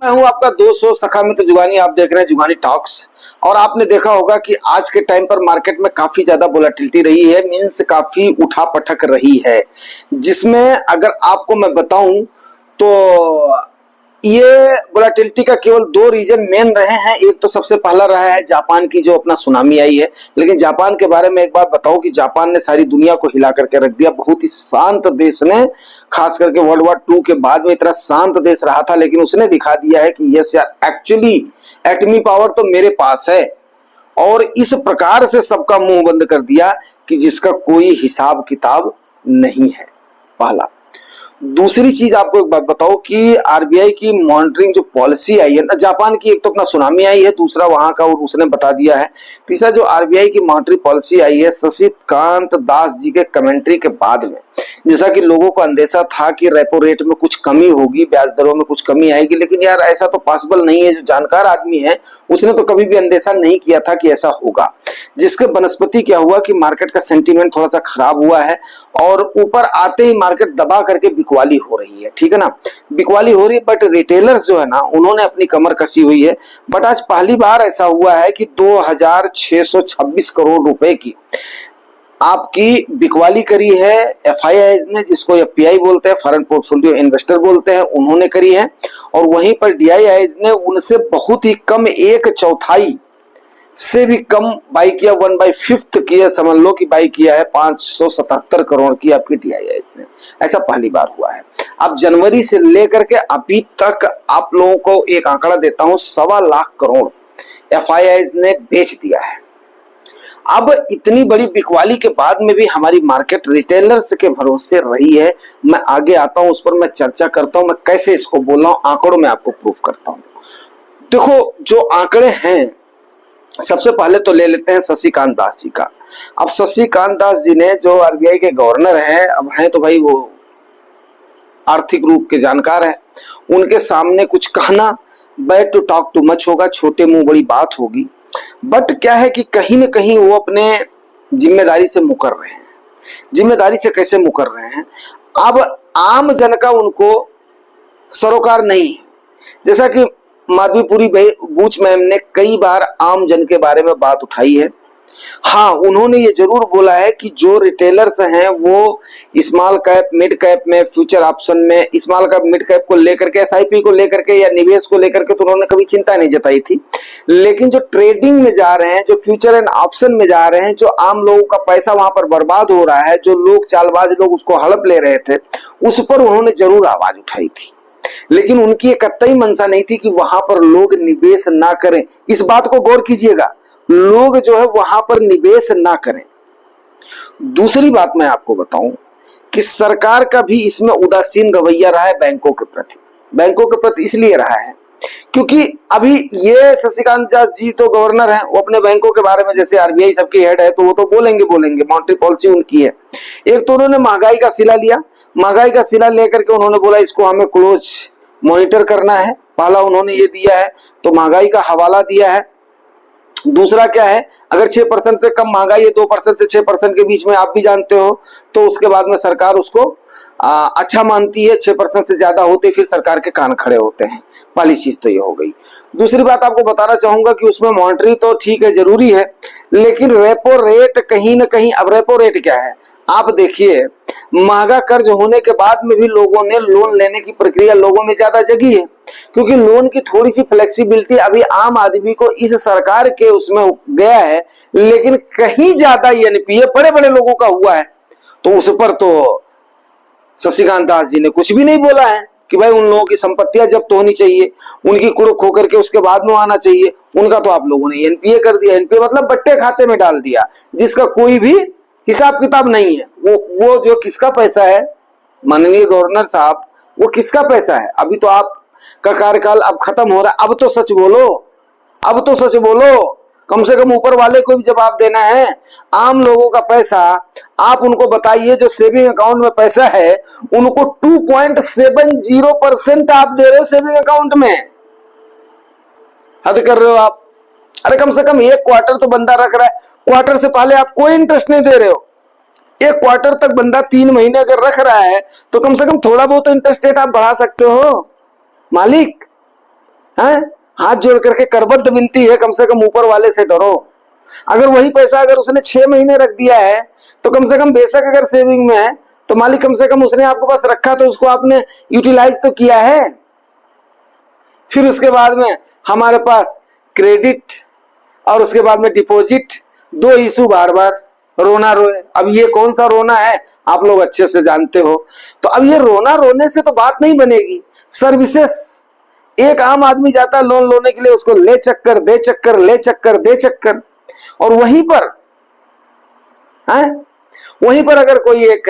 मैं हूं आपका दोस्त हो सखा मित्र जुगानी। आप देख रहे हैं जुगानी टॉक्स। और आपने देखा होगा कि आज के टाइम पर मार्केट में काफी ज्यादा वोलेटिलिटी रही है, मीन्स काफी उठा पटक रही है, जिसमें अगर आपको मैं बताऊं तो ये वोलेटिलिटी का केवल दो रीजन मेन रहे हैं। एक तो सबसे पहला रहा है जापान की जो अपना सुनामी आई है। लेकिन जापान के बारे में एक बात बताओ कि जापान ने सारी दुनिया को हिला करके रख दिया। बहुत ही शांत देश ने, खास करके वर्ल्ड वॉर टू के बाद में इतना शांत देश रहा था, लेकिन उसने दिखा दिया है कि यस यार, एक्चुअली एटमी पावर तो मेरे पास है। और इस प्रकार से सबका मुंह बंद कर दिया कि जिसका कोई हिसाब किताब नहीं है। पहला। दूसरी चीज आपको एक बात बताओ कि आरबीआई की मॉनिटरिंग जो पॉलिसी आई है ना, जापान की एक तो अपना सुनामी आई है, दूसरा वहां का और उसने बता दिया है। तीसरा जो आरबीआई की मॉनिटरी पॉलिसी आई है शशिकांत दास जी के कमेंट्री के बाद में, जैसा कि लोगों को अंदेशा था कि रेपो रेट में कुछ कमी होगी, ब्याज दरों में कुछ कमी आएगी, लेकिन यार ऐसा तो पॉसिबल नहीं है। जो जानकार आदमी है उसने तो कभी भी अंदेशा नहीं किया था कि ऐसा होगा। जिसके बनस्पति क्या हुआ कि मार्केट का सेंटीमेंट थोड़ा सा खराब हुआ है और ऊपर आते ही मार्केट दबा करके बिकवाली हो रही है। ठीक है ना, बिकवाली हो रही है, बट रिटेलर्स जो है ना उन्होंने अपनी कमर कसी हुई है। बट आज पहली बार ऐसा हुआ है कि 2626 करोड़ रुपए की आपकी बिकवाली करी है एफआईआई ने, जिसको एफपीआई बोलते हैं, फॉरेन पोर्टफोलियो इन्वेस्टर बोलते हैं, उन्होंने करी है। और वहीं पर डीआईआई ने उनसे बहुत ही कम, एक चौथाई से भी कम बाई किया, 1/5 किया, समझ लो कि बाई किया है 577 करोड़ की आपकी डीआईआई ने। ऐसा पहली बार हुआ है। अब जनवरी से लेकर के अभी तक आप लोगों को एक आंकड़ा देता हूं, 1.25 करोड़ एफआईआई ने बेच दिया है। अब इतनी बड़ी बिकवाली के बाद में भी हमारी मार्केट रिटेलर्स के भरोसे रही है। मैं आगे आता हूं, उस पर मैं चर्चा करता हूं, मैं कैसे इसको बोल रहा हूं, आंकड़ों में आपको प्रूफ करता हूं। देखो जो आंकड़े हैं, सबसे पहले तो ले लेते हैं शशिकांत दास जी का। अब शशिकांत दास जी ने, जो आरबीआई के गवर्नर हैं, अब हैं तो भाई वो आर्थिक रूप के जानकार हैं, उनके सामने कुछ कहना bad to talk too much होगा, छोटे मुंह बड़ी बात होगी। बट क्या है कि कहीं ना कहीं वो अपने जिम्मेदारी से मुकर रहे हैं। जिम्मेदारी से कैसे मुकर रहे हैं? अब आम जन का उनको सरोकार नहीं है। जैसा कि माधवीपुरी बूच मैम ने कई बार आम जन के बारे में बात उठाई है। हाँ, उन्होंने ये जरूर बोला है कि जो रिटेलर्स हैं वो स्मॉल कैप मिड कैप में, फ्यूचर ऑप्शन में, स्मॉल कैप मिड कैप को लेकर के, एसआईपी को लेकर के या निवेश को लेकर के तो उन्होंने कभी चिंता नहीं जताई थी। लेकिन जो ट्रेडिंग में जा रहे हैं, जो फ्यूचर एंड ऑप्शन में जा रहे हैं, जो आम लोगों का पैसा वहां पर बर्बाद हो रहा है, जो लोग चालबाज लोग उसको हड़प ले रहे थे, उस पर उन्होंने जरूर आवाज उठाई थी। लेकिन उनकी एक कतई मंशा नहीं थी कि वहां पर लोग निवेश ना करें। इस बात को गौर कीजिएगा, लोग जो है वहां पर निवेश ना करें। दूसरी बात मैं आपको बताऊं कि सरकार का भी इसमें उदासीन रवैया रहा है बैंकों के प्रति। बैंकों के प्रति इसलिए रहा है क्योंकि अभी ये शशिकांत दास जी तो गवर्नर हैं, वो अपने बैंकों के बारे में, जैसे आरबीआई सबकी हेड है तो वो तो बोलेंगे, मॉनेटरी पॉलिसी उनकी है। एक तो उन्होंने महंगाई का सिला लिया, महंगाई का सिला लेकर के उन्होंने बोला इसको हमें क्लोज मॉनिटर करना है। पहला उन्होंने ये दिया है, तो महंगाई का हवाला दिया है। दूसरा क्या है, अगर 6% से कम महंगाई है, 2% से 6% के बीच में, आप भी जानते हो, तो उसके बाद में सरकार उसको अच्छा मानती है। 6% से ज्यादा होते फिर सरकार के कान खड़े होते हैं। पहली चीज तो ये हो गई। दूसरी बात आपको बताना चाहूंगा कि उसमें मॉनिटरी तो ठीक है, जरूरी है, लेकिन रेपो रेट कहीं ना कहीं, अब रेपो रेट क्या है आप देखिए, महंगा कर्ज होने के बाद में भी लोगों ने लोन लेने की प्रक्रिया लोगों में ज्यादा जगी है, क्योंकि लोन की थोड़ी सी फ्लेक्सिबिलिटी अभी आम आदमी को इस सरकार के उसमें गया है, लेकिन कहीं ज्यादा एनपीए बड़े बड़े लोगों का हुआ है। तो उस पर तो शशिकांत दास जी ने कुछ भी नहीं बोला है कि भाई उन लोगों की संपत्तियां जब्त होनी चाहिए, उनकी कुर्क होकर के उसके बाद में आना चाहिए। उनका तो आप लोगों ने एनपीए कर दिया। एनपीए मतलब बट्टे खाते में डाल दिया, जिसका कोई भी हिसाब किताब नहीं है। वो जो किसका पैसा है माननीय गवर्नर साहब, वो किसका पैसा है? अभी तो आपका कार्यकाल अब खत्म हो रहा है। अब तो सच बोलो, अब तो सच बोलो, कम से कम ऊपर वाले को भी जवाब देना है। आम लोगों का पैसा आप उनको बताइए, जो सेविंग अकाउंट में पैसा है उनको 2.70% आप दे रहे हो सेविंग अकाउंट में। हद कर रहे हो आप। अरे कम से कम एक क्वार्टर तो बंदा रख रहा है, क्वार्टर से पहले आप कोई इंटरेस्ट नहीं दे रहे हो। एक क्वार्टर तक बंदा 3 महीने अगर रख रहा है तो कम से कम थोड़ा बहुत इंटरेस्ट रेट आप बढ़ा सकते हो मालिक। हैं? हाथ जोड़ करके करबद्ध विनती है, कम से कम ऊपर वाले से डरो। अगर वही पैसा अगर उसने 6 महीने रख दिया है तो कम से कम, बेशक अगर सेविंग में है तो मालिक कम से कम उसने आपके पास रखा तो उसको आपने यूटिलाइज तो किया है। फिर उसके बाद में हमारे पास क्रेडिट और उसके बाद में डिपॉजिट, दो इशू बार बार, रोना रोए। अब ये कौन सा रोना है आप लोग अच्छे से जानते हो। तो अब ये रोना रोने से तो बात नहीं बनेगी। सर्विसेस, एक आम आदमी जाता है लोन लेने के लिए, उसको ले चक्कर दे चक्कर ले चक्कर दे चक्कर, और वहीं पर है, वहीं पर अगर कोई एक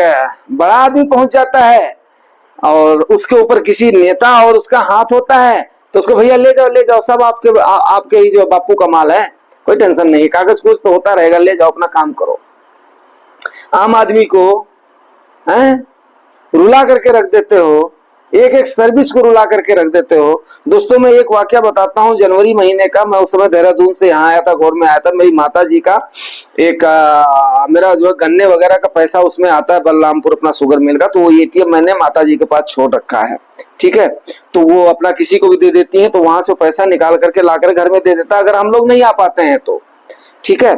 बड़ा आदमी पहुंच जाता है और उसके ऊपर किसी नेता और उसका हाथ होता है तो उसको भैया ले जाओ सब आपके ही जो बापू का माल है, कोई टेंशन नहीं, कागज कुछ तो होता रहेगा, ले जाओ अपना काम करो। आम आदमी को हैं रुला करके रख देते हो, एक एक सर्विस को रुला करके रख देते हो। दोस्तों मैं एक वाकया बताता हूँ, जनवरी महीने का, मैं उस समय देहरादून से यहाँ आया था, घोर में आया था। मेरी माता जी का एक मेरा जो है गन्ने वगैरह का पैसा उसमें आता है बलरामपुर अपना शुगर मिल का, तो वो एटीएम मैंने माता जी के पास छोड़ रखा है। ठीक है, तो वो अपना किसी को भी दे देती है, तो वहां से पैसा निकाल करके लाकर घर में दे देता अगर हम लोग नहीं आ पाते हैं तो। ठीक है,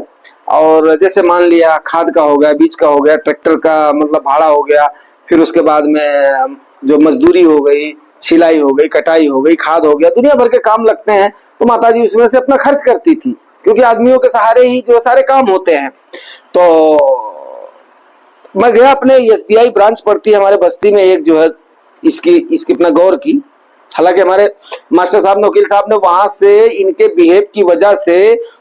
और जैसे मान लिया खाद का हो गया, बीज का हो गया, ट्रैक्टर का मतलब भाड़ा हो गया, फिर उसके बाद में जो मजदूरी हो गई, छिलाई हो गई, कटाई हो गई, खाद हो गया, दुनिया भर के काम लगते हैं, तो माताजी उसमें से अपना खर्च करती थी, क्योंकि आदमियों के सहारे ही जो सारे काम होते हैं। तो मैं गया अपने एसबीआई ब्रांच पड़ती है हमारे बस्ती में एक जो है, इसकी अपना गौर की, हालांकि हमारे मास्टर साहब ने, वकील साहब ने वहां से इनके बिहेव की वजह से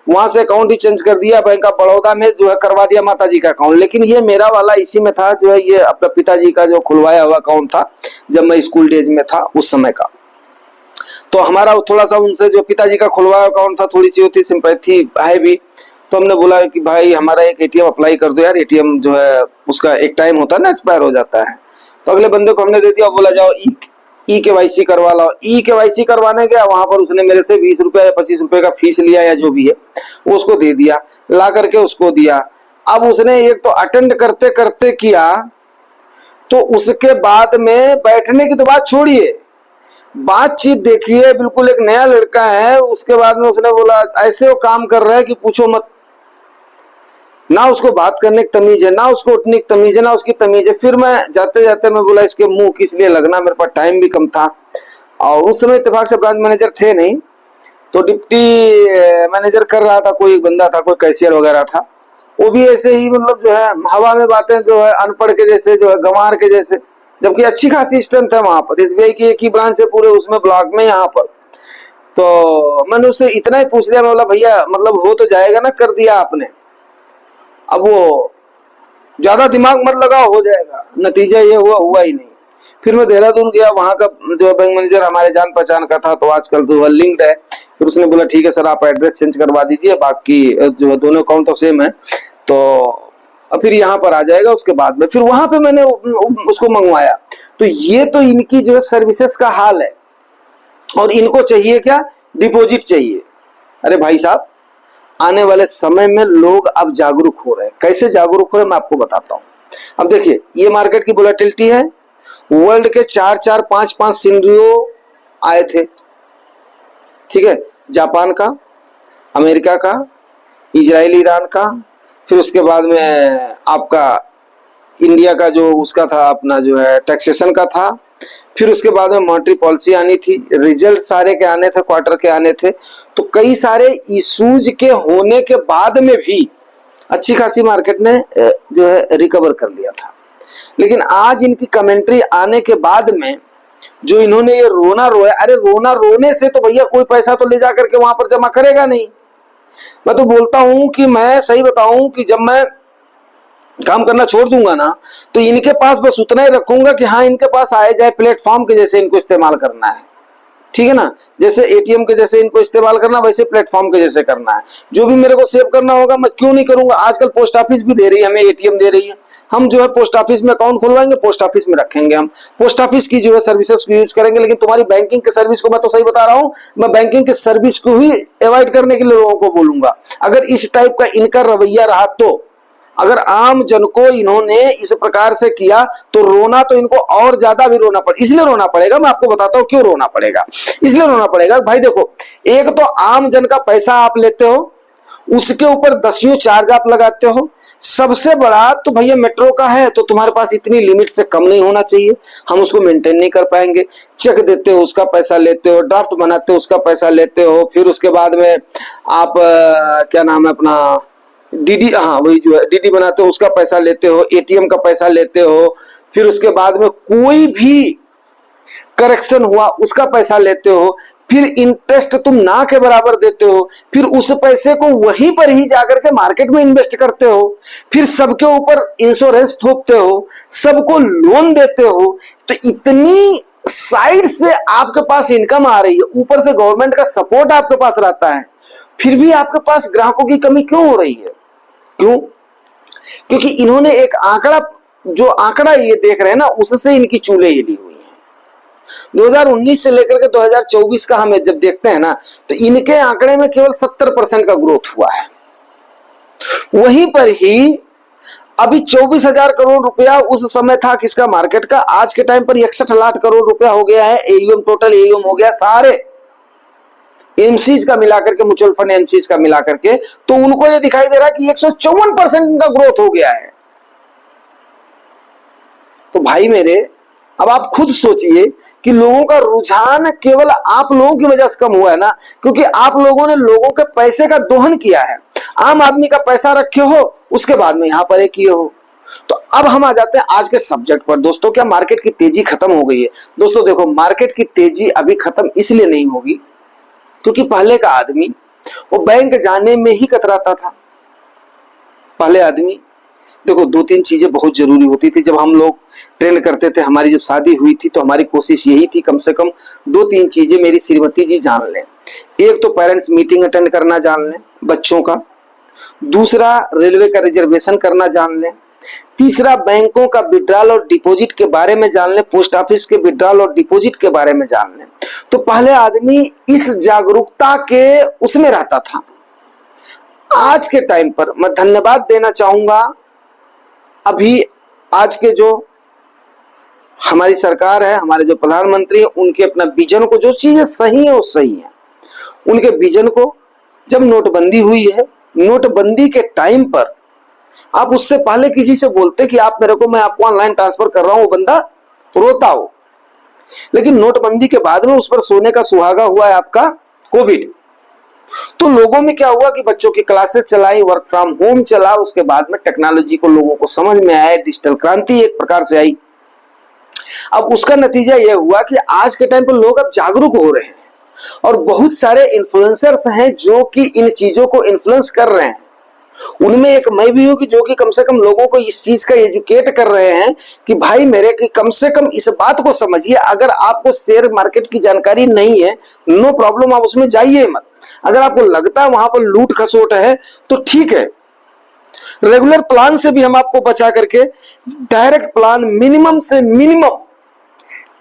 वहां से अकाउंट ही चेंज कर दिया, बैंक ऑफ बड़ौदा में जो है करवा दिया माताजी का अकाउंट, लेकिन ये मेरा वाला इसी में था, जो है ये अपना पिताजी का जो खुलवाया हुआ अकाउंट था जब मैं स्कूल डेज में था उस समय का। तो हमारा थोड़ा सा उनसे जो पिताजी का खुलवाया अकाउंट था थोड़ी सी होती सिंपैथी है भी, तो हमने बोला कि भाई हमारा एक एटीएम अप्लाई कर दो यार, एटीएम जो है उसका एक टाइम होता है ना, एक्सपायर हो जाता है। तो अगले बंदे को हमने दे दिया, बोला जाओ ई केवाईसी करवा लो। ई केवाईसी करवाने गया, वहां पर उसने मेरे से 20 रुपया या 25 रुपए का फीस लिया या जो भी है, वो उसको दे दिया, ला करके उसको दिया। अब उसने एक तो अटेंड करते करते किया, तो उसके बाद में बैठने की तो बात छोड़िए, बातचीत देखिए, बिल्कुल एक नया लड़का है। उसके बाद में उसने बोला ऐसे वो काम कर रहा है कि पूछो मत, ना उसको बात करने की तमीज है, ना उसको उठने की तमीज है, ना उसकी तमीज है। फिर मैं जाते जाते मैं बोला इसके मुंह किस लिए लगना, मेरे पास टाइम भी कम था और उस समय इत्तेफाक से ब्रांच मैनेजर थे नहीं, तो डिप्टी मैनेजर कर रहा था, कोई एक बंदा था, कोई कैशियर वगैरह था, वो भी ऐसे ही मतलब जो है हवा में बातें जो है अनपढ़ के जैसे, जो है गंवार के जैसे, जबकि अच्छी खासी स्ट्रेंथ है वहां पर। एसबीआई की एक ही ब्रांच है पूरे उसमें ब्लॉक में यहाँ पर। तो मैंने उससे इतना ही पूछ लिया, मैं बोला भैया मतलब हो तो जाएगा ना, कर दिया आपने, अब वो ज्यादा दिमाग मत लगाओ, हो जाएगा। नतीजा ये हुआ ही नहीं। फिर मैं देहरादून गया, वहां का जो बैंक मैनेजर हमारे जान पहचान का था, तो आजकल तो वह लिंक्ड है। फिर उसने बोला ठीक है सर आप एड्रेस चेंज करवा दीजिए, बाकी जो है दोनों अकाउंट तो सेम है, तो फिर यहाँ पर आ जाएगा। उसके बाद में फिर वहां पे मैंने उसको मंगवाया। तो ये तो इनकी जो है सर्विसेज का हाल है। और इनको चाहिए क्या? डिपॉजिट चाहिए। अरे भाई साहब, आने वाले समय में लोग अब जागरूक हो रहे हैं। कैसे जागरूक हो रहे हैं मैं आपको बताता हूं। अब देखिए, ये मार्केट की वोलेटिलिटी है, वर्ल्ड के 4-4, 5-5 सिनेरियो आए थे। ठीक है, जापान का, अमेरिका का, इजराइल ईरान का, फिर उसके बाद में आपका इंडिया का जो उसका था अपना जो है टैक्सेशन का था, फिर उसके बाद में मॉनेटरी पॉलिसी आनी थी, रिजल्ट सारे के आने थे, क्वार्टर के आने थे। तो कई सारे इश्यूज के होने के बाद में भी अच्छी खासी मार्केट ने जो है रिकवर कर लिया था। लेकिन आज इनकी कमेंट्री आने के बाद में जो इन्होंने ये रोना रोया, अरे रोना रोने से तो भैया कोई पैसा तो ले जा करके वहां पर जमा करेगा नहीं। मैं तो बोलता हूं कि मैं सही बताऊं कि जब मैं काम करना छोड़ दूंगा ना, तो इनके पास बस उतना ही रखूंगा कि हाँ इनके पास आए जाए, प्लेटफॉर्म के जैसे इनको इस्तेमाल करना है। ठीक है ना, जैसे एटीएम के जैसे इनको इस्तेमाल करना, वैसे प्लेटफॉर्म के जैसे करना है। जो भी मेरे को सेव करना होगा मैं क्यों नहीं करूंगा। आजकल पोस्ट ऑफिस भी दे रही है, हमें एटीएम दे रही है, हम जो है पोस्ट ऑफिस में अकाउंट खुलवाएंगे, पोस्ट ऑफिस में रखेंगे, हम पोस्ट ऑफिस की जो है सर्विसेज को यूज करेंगे। लेकिन तुम्हारी बैंकिंग की सर्विस को, मैं तो सही बता रहा हूं, मैं बैंकिंग की सर्विस को ही अवॉइड करने के लिए लोगों को बोलूंगा। अगर इस टाइप का इनका रवैया रहा तो अगर आम जन को इन्होंने इस प्रकार से किया तो रोना तो इनको और ज्यादा भी रोना पड़े, इसलिए रोना पड़ेगा, मैं आपको बताता हूं क्यों रोना पड़ेगा। इसलिए रोना पड़ेगा भाई देखो, एक तो आम जन का पैसा आप लेते हो, उसके ऊपर दसियों चार्ज आप लगाते हो। सबसे बड़ा तो भैया मेट्रो का है, तो तुम्हारे पास इतनी लिमिट से कम नहीं होना चाहिए, हम उसको मेंटेन नहीं कर पाएंगे। चेक देते हो उसका पैसा लेते हो, ड्राफ्ट बनाते हो उसका पैसा लेते हो, फिर उसके बाद में आप क्या नाम है अपना डीडी, हाँ वही जो है डीडी बनाते हो उसका पैसा लेते हो, एटीएम का पैसा लेते हो, फिर उसके बाद में कोई भी करेक्शन हुआ उसका पैसा लेते हो, फिर इंटरेस्ट तुम ना के बराबर देते हो, फिर उस पैसे को वहीं पर ही जाकर के मार्केट में इन्वेस्ट करते हो, फिर सबके ऊपर इंश्योरेंस थोपते हो, सबको लोन देते हो। तो इतनी साइड से आपके पास इनकम आ रही है, ऊपर से गवर्नमेंट का सपोर्ट आपके पास रहता है, फिर भी आपके पास ग्राहकों की कमी क्यों हो रही है? क्यों? क्योंकि इन्होंने एक आंकड़ा, जो आंकड़ा ये देख रहे हैं ना, उससे इनकी चूल्हे हिली हुई है। 2019 से लेकर के 2024 का हम जब देखते हैं ना, तो इनके आंकड़े में केवल 70% का ग्रोथ हुआ है। वहीं पर ही अभी 24,000 करोड़ रुपया उस समय था किसका, मार्केट का। आज के टाइम पर 61 लाख करोड़ रुपया हो गया है एयूएम, टोटल एयूएम हो गया सारे एमसीज का मिलाकर के, म्यूचुअल फंड एमसीज का मिलाकर के। तो उनको ये दिखाई दे रहा है कि 154% का ग्रोथ हो गया है। तो भाई मेरे, अब आप खुद सोचिए कि लोगों का रुझान केवल आप लोगों की वजह से कम हुआ है ना, क्योंकि आप लोगों ने लोगों के पैसे का दोहन किया है। आम आदमी का पैसा रखे हो, उसके बाद में यहां पर एक किए हो। तो अब हम आ जाते हैं आज के सब्जेक्ट पर। दोस्तों, क्या मार्केट की तेजी खत्म हो गई है? दोस्तों देखो, मार्केट की तेजी अभी खत्म इसलिए नहीं होगी क्योंकि पहले का आदमी वो बैंक जाने में ही कतराता था। पहले आदमी देखो, दो तीन चीजें बहुत जरूरी होती थी जब हम लोग ट्रेन करते थे। हमारी जब शादी हुई थी तो हमारी कोशिश यही थी कम से कम दो तीन चीजें मेरी श्रीमती जी जान लें। एक तो पेरेंट्स मीटिंग अटेंड करना जान लें बच्चों का, दूसरा रेलवे का रिजर्वेशन करना जान लें, तीसरा बैंकों का विड्रॉल और डिपॉजिट के बारे में जान लें, पोस्ट ऑफिस के विड्रॉल और डिपॉजिट के बारे में जान लें। तो पहले आदमी इस जागरूकता के उसमें रहता था। आज के टाइम पर मैं धन्यवाद देना चाहूंगा, अभी आज के जो हमारी सरकार है, हमारे जो प्रधानमंत्री है, उनके अपना विजन को, जो चीजें सही है वो सही है, उनके विजन को। जब नोटबंदी हुई है, नोटबंदी के टाइम पर आप उससे पहले किसी से बोलते कि आप मेरे को, मैं आपको ऑनलाइन ट्रांसफर कर रहा हूं, वो बंदा रोता हो। लेकिन नोटबंदी के बाद में उस पर सोने का सुहागा हुआ है आपका कोविड। तो लोगों में क्या हुआ कि बच्चों की क्लासेस चलाई, वर्क फ्रॉम होम चला, उसके बाद में टेक्नोलॉजी को लोगों को समझ में आया, डिजिटल क्रांति एक प्रकार से आई। अब उसका नतीजा यह हुआ कि आज के टाइम पर लोग अब जागरूक हो रहे हैं और बहुत सारे इन्फ्लुएंसर्स हैं जो कि इन चीजों को इन्फ्लुएंस कर रहे हैं। उनमें एक मैं भी हूं कि जो कि कम से कम लोगों को इस चीज का एजुकेट कर रहे हैं कि भाई मेरे की कम से कम इस बात को समझिए। अगर आपको शेयर मार्केट की जानकारी नहीं है, नो प्रॉब्लम, आप उसमें जाइए मत। अगर आपको लगता है वहां पर लूट खसोट है तो ठीक है, रेगुलर प्लान से भी हम आपको बचा करके डायरेक्ट प्लान मिनिमम से मिनिमम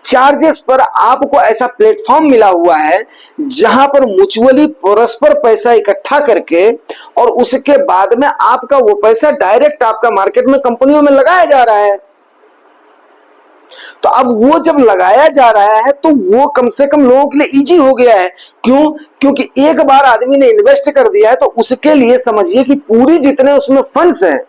चार्जेस पर आपको ऐसा प्लेटफॉर्म मिला हुआ है जहां पर म्यूचुअली परस्पर पैसा इकट्ठा करके और उसके बाद में आपका वो पैसा डायरेक्ट आपका मार्केट में कंपनियों में लगाया जा रहा है। तो अब वो जब लगाया जा रहा है तो वो कम से कम लोगों के लिए इजी हो गया है। क्यों? क्योंकि एक बार आदमी ने इन्वेस्ट कर दिया है तो उसके लिए समझिए कि पूरी जितने उसमें फंड्स हैं,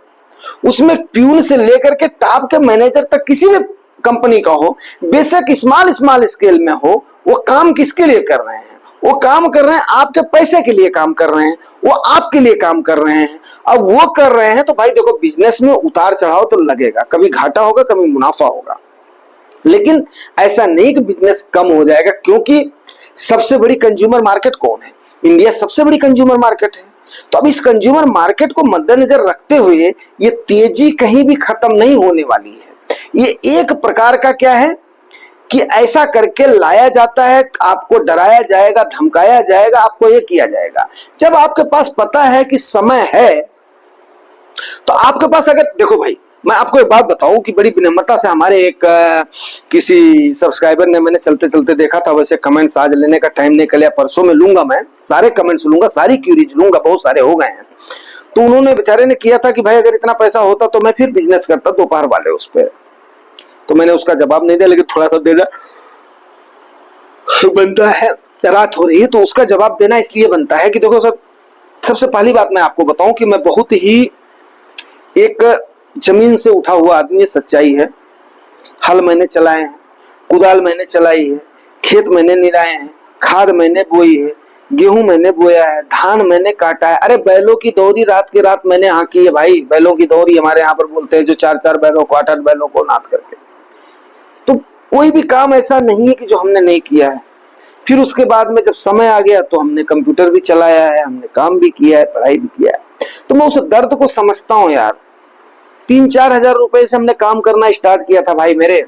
उसमें प्यून से लेकर के टॉप के मैनेजर तक किसी भी कंपनी का हो, बेशक स्मॉल स्केल में हो, वो काम किसके लिए कर रहे हैं? वो काम कर रहे हैं आपके पैसे के लिए काम कर रहे हैं, वो आपके लिए काम कर रहे हैं। अब वो कर रहे हैं तो भाई देखो, बिजनेस में उतार चढ़ाव तो लगेगा, कभी घाटा होगा कभी मुनाफा होगा, लेकिन ऐसा नहीं कि बिजनेस कम हो जाएगा। क्योंकि सबसे बड़ी कंज्यूमर मार्केट कौन है? इंडिया सबसे बड़ी कंज्यूमर मार्केट है। तो अब इस कंज्यूमर मार्केट को मद्देनजर रखते हुए ये तेजी कहीं भी खत्म नहीं होने वाली है। ये एक प्रकार का क्या है कि ऐसा करके लाया जाता है, आपको डराया जाएगा, धमकाया जाएगा, आपको ये किया जाएगा। जब आपके पास पता है कि समय है तो आपके पास, अगर देखो भाई, मैं आपको एक बात बताऊं कि बड़ी विनम्रता से हमारे एक किसी सब्सक्राइबर ने, मैंने चलते चलते देखा था, वैसे कमेंट्स आज लेने का टाइम निकल गया, परसों में लूंगा, मैं सारे कमेंट्स लूंगा, सारी क्यूरीज लूंगा, बहुत सारे हो गए हैं। तो उन्होंने बेचारे ने किया था कि भाई अगर इतना पैसा होता तो मैं फिर बिजनेस करता दोपहर वाले उस पर। तो मैंने उसका जवाब नहीं दिया, लेकिन थोड़ा सा देना बनता है। रात हो रही है तो उसका जवाब देना इसलिए बनता है कि देखो सर, सबसे पहली बात मैं आपको बताऊं कि मैं बहुत ही एक जमीन से उठा हुआ आदमी है, सच्चाई है। हल मैंने चलाए हैं, कुदाल मैंने चलाई है, खेत मैंने निराए हैं, खाद मैंने बोई है, गेहूं मैंने बोया है, धान मैंने काटा है। अरे बैलों की दौरी रात की रात मैंने हाँकी है भाई। बैलों की दौरी हमारे यहाँ पर बोलते हैं, जो 4-4 बैलों को 8-8 बैलों को नाथ करके। तो कोई भी काम ऐसा नहीं है कि जो हमने नहीं किया है। फिर उसके बाद में जब समय आ गया तो हमने कंप्यूटर भी चलाया है, हमने काम भी किया है, पढ़ाई भी किया है। तो मैं उस दर्द को समझता हूँ यार। 3-4 हजार रुपए से हमने काम करना स्टार्ट किया था भाई मेरे।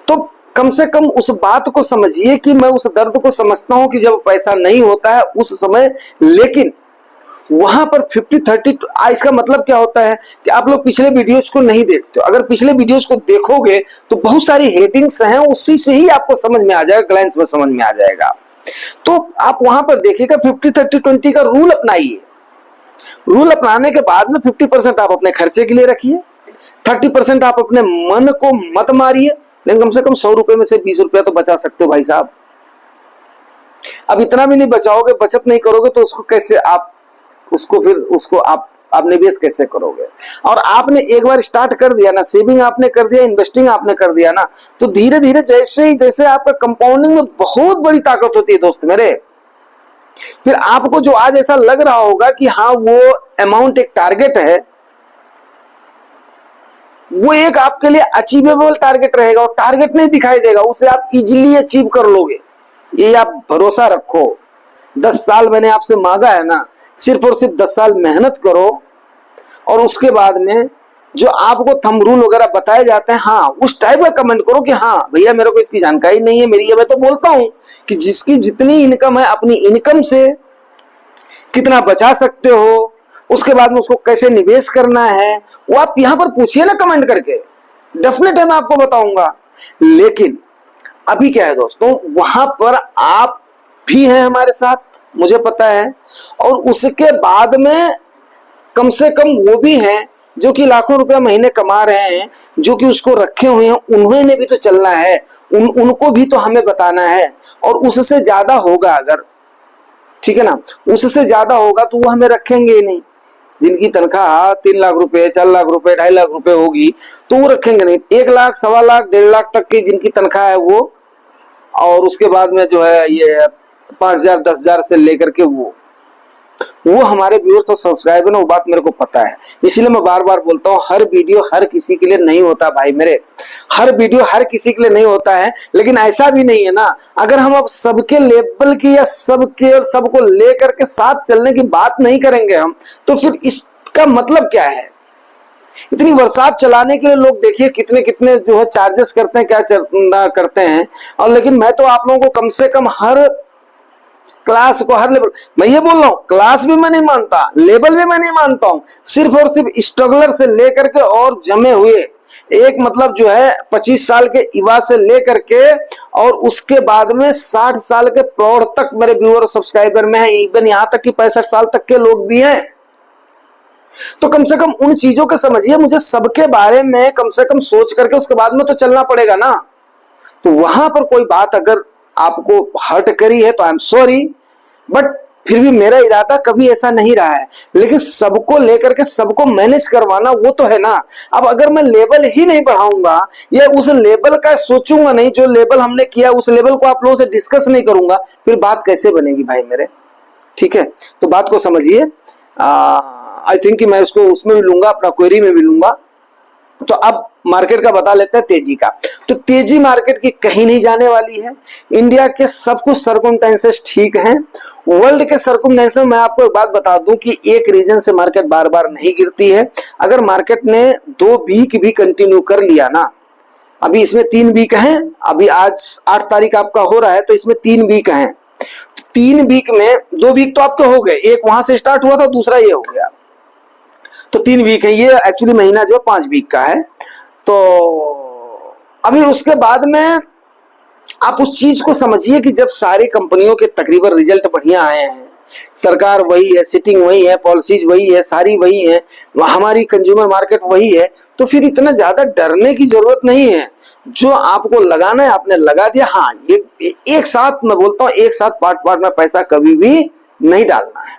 तो कम से कम उस बात को समझिए कि मैं उस दर्द को समझता हूं कि जब पैसा नहीं होता है उस समय, लेकिन वहां पर 50-30। इसका मतलब क्या होता है कि आप लोग पिछले वीडियोज को नहीं देखते हो। अगर पिछले वीडियोज को देखोगे तो बहुत सारी हेडिंग्स हैं, उसी से ही आपको समझ में आ जाएगा, ग्लैंस में समझ में आ जाएगा। तो आप वहां पर देखिएगा 50-30-20 का रूल अपनाइए। रूल अपनाने के बाद में 50% आप अपने खर्चे के लिए रखिए, 30% आप अपने मन को मत मारिए, लेकिन कम से कम 100 रुपए में से 20 रुपया तो बचा सकते हो भाई साहब। अब इतना भी नहीं बचाओगे, बचत नहीं करोगे तो उसको कैसे आप उसको आप निवेश कैसे करोगे। और आपने एक बार स्टार्ट कर दिया ना, सेविंग आपने कर दिया, इन्वेस्टिंग आपने कर दिया ना, तो धीरे धीरे जैसे आपका कंपाउंडिंग में बहुत बड़ी ताकत होती है दोस्त मेरे। फिर आपको जो आज ऐसा लग रहा होगा कि हाँ वो अमाउंट एक टारगेट है, वो एक आपके लिए अचीवेबल टारगेट रहेगा, और टारगेट नहीं दिखाई देगा, उसे आप इजीली अचीव कर लोगे, ये आप भरोसा रखो। 10 साल मैंने आपसे मांगा है ना, सिर्फ और सिर्फ 10 साल मेहनत करो, और उसके बाद में जो आपको थंब रूल वगैरह बताए जाते हैं, हाँ उस टाइप का कमेंट करो कि हाँ भैया मेरे को इसकी जानकारी नहीं है। मेरी मैं तो बोलता हूं कि जिसकी जितनी इनकम है, अपनी इनकम से कितना बचा सकते हो, उसके बाद में उसको कैसे निवेश करना है, वो आप यहां पर पूछिए ना कमेंट करके, डेफिनेट है मैं आपको बताऊंगा। लेकिन अभी क्या है दोस्तों, वहां पर आप भी हैं हमारे साथ, मुझे पता है, और उसके बाद में कम से कम वो भी हैं जो कि लाखों रुपया महीने कमा रहे हैं, जो कि उसको रखे हुए हैं, उन्होंने भी तो चलना है, उनको भी तो हमें बताना है। और उससे ज्यादा होगा अगर, ठीक है ना, उससे ज्यादा होगा तो वो हमें रखेंगे ही नहीं। जिनकी तनख्वाह 3 लाख रुपए, 4 लाख रुपए, 2.5 लाख रुपए होगी तो वो रखेंगे नहीं। 1 लाख, 1.25 लाख, 1.5 लाख तक की जिनकी तनख्वाह है वो, और उसके बाद में जो है ये 5,000, 10,000 से लेकर के वो हमारे व्यूअर्स और सब्सक्राइबर है, वो बात मेरे को पता है। इसलिए मैं बार बार बोलता हूँ, हर वीडियो हर किसी के लिए नहीं होता भाई मेरे, हर वीडियो हर किसी के लिए नहीं होता है। लेकिन ऐसा भी नहीं है ना, अगर हम अब सबके लेवल की या सबको लेकर के साथ चलने की बात नहीं करेंगे हम, तो फिर इसका मतलब क्या है। इतनी वर्कशॉप चलाने के लिए लोग देखिए कितने कितने जो है चार्जेस करते हैं, क्या करते हैं। और लेकिन मैं तो आप लोगों को कम से कम हर क्लास को, हर लेवल, मैं ये बोल रहा हूं, क्लास भी मैं नहीं मानता, लेवल भी मैं नहीं मानता हूं, सिर्फ और सिर्फ स्ट्रगलर से लेकर के और जमे हुए एक मतलब जो है 25 साल के युवा से लेकर के और उसके बाद में 60 साल के प्रौढ़ तक मेरे व्यूअर और सब्सक्राइबर में है, इवन यहां तक कि 65 साल तक के लोग भी हैं। तो कम से कम उन चीजों को समझिए, मुझे सबके बारे में कम से कम सोच करके उसके बाद में तो चलना पड़ेगा ना। तो वहां पर कोई बात अगर आपको हर्ट करी है तो आई एम सॉरी, बट फिर भी मेरा इरादा कभी ऐसा नहीं रहा है। लेकिन सबको लेकर के सबको मैनेज करवाना वो तो है ना। अब अगर मैं लेवल ही नहीं बढ़ाऊंगा या उस लेवल का सोचूंगा नहीं, जो लेवल हमने किया उस लेवल को आप लोगों से डिस्कस नहीं करूंगा, फिर बात कैसे बनेगी भाई मेरे। ठीक है, तो बात को समझिए। आई थिंक कि मैं उसको उसमें भी लूंगा, अपना क्वेरी में भी लूंगा। तो अब मार्केट का बता लेते हैं, तेजी का। तो तेजी मार्केट की कहीं नहीं जाने वाली है। इंडिया के सब कुछ सर्कमस्टेंसेस ठीक हैं। वर्ल्ड के सर्कमस्टेंसेस मैं आपको एक बात बता दूं कि एक रीजन से मार्केट बार बार नहीं गिरती है। अगर मार्केट ने 2 वीक भी कंटिन्यू कर लिया ना, अभी इसमें 3 वीक हैं, अभी आज 8 तारीख आपका हो रहा है, तो इसमें 3 वीक हैं। 3 वीक में 2 वीक तो आपके हो गए, एक वहां से स्टार्ट हुआ था, दूसरा ये हो गया, तो 3 वीक है। ये एक्चुअली महीना जो 5 वीक का है। तो अभी उसके बाद में आप उस चीज को समझिए कि जब सारी कंपनियों के तकरीबन रिजल्ट बढ़िया आए हैं, सरकार वही है, सिटिंग वही है, पॉलिसीज वही है, सारी वही है, हमारी कंज्यूमर मार्केट वही है, तो फिर इतना ज्यादा डरने की जरूरत नहीं है। जो आपको लगाना है आपने लगा दिया। हाँ, ये एक साथ मैं बोलता हूँ, एक साथ पार्ट पार्ट में पैसा कभी भी नहीं डालना है,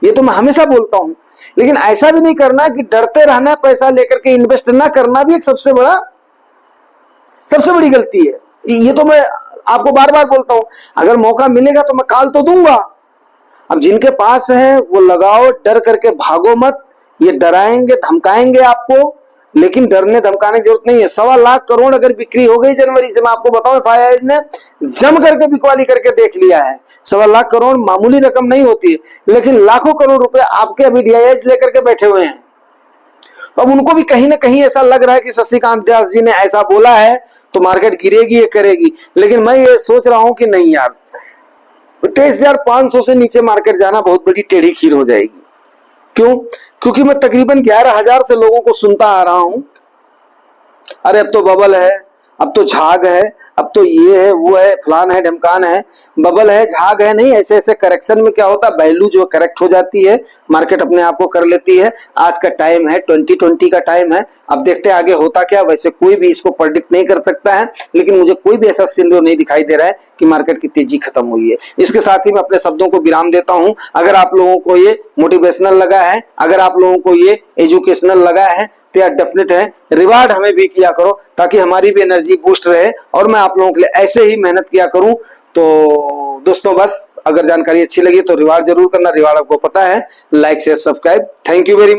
ये तो मैं हमेशा बोलता हूँ। लेकिन ऐसा भी नहीं करना कि डरते रहना, पैसा लेकर के इन्वेस्ट ना करना भी एक सबसे बड़ी गलती है। ये तो मैं आपको बार बार बोलता हूं, अगर मौका मिलेगा तो मैं काल तो दूंगा। अब जिनके पास है वो लगाओ, डर करके भागो मत। ये डराएंगे धमकाएंगे आपको, लेकिन डरने धमकाने की जरूरत नहीं है। 1.25 लाख करोड़ अगर बिक्री हो गई जनवरी से, मैं आपको बताऊं FII ने जम करके बिकवाली करके देख लिया है। 1.25 लाख करोड़ मामूली रकम नहीं होती है, लेकिन लाखों करोड़ रुपए आपके अभी DIIs लेकर के बैठे हुए हैं। तो अब उनको भी कहीं ना कहीं ऐसा लग रहा है कि शशिकांत दास जी ने ऐसा बोला है तो मार्केट गिरेगी, ये करेगी। लेकिन मैं ये सोच रहा हूं कि नहीं यार, 23,500 से नीचे मार्केट जाना बहुत बड़ी टेढ़ी खीर हो जाएगी। क्यों? क्योंकि मैं तकरीबन 11,000 से लोगों को सुनता आ रहा हूं, अरे अब तो बबल है, अब तो झाग है, अब तो ये है वो है, फलान है ढमकान है। बबल है झाग है नहीं, ऐसे ऐसे करेक्शन में क्या होता है, वैल्यू जो करेक्ट हो जाती है, मार्केट अपने आप को कर लेती है। आज का टाइम है 2020 का टाइम है, अब देखते हैं आगे होता क्या। वैसे कोई भी इसको प्रेडिक्ट नहीं कर सकता है, लेकिन मुझे कोई भी ऐसा सिनेरियो नहीं दिखाई दे रहा है कि मार्केट की तेजी खत्म हुई है। इसके साथ ही मैं अपने शब्दों को विराम देता हूं। अगर आप लोगों को ये मोटिवेशनल लगा है, अगर आप लोगों को ये एजुकेशनल लगा है, तो यार डेफिनेट है रिवार्ड हमें भी किया करो, ताकि हमारी भी एनर्जी बूस्ट रहे और मैं आप लोगों के लिए ऐसे ही मेहनत किया करूं। तो दोस्तों बस, अगर जानकारी अच्छी लगी तो रिवार्ड जरूर करना। रिवार्ड आपको पता है, like share subscribe. Thank you very much.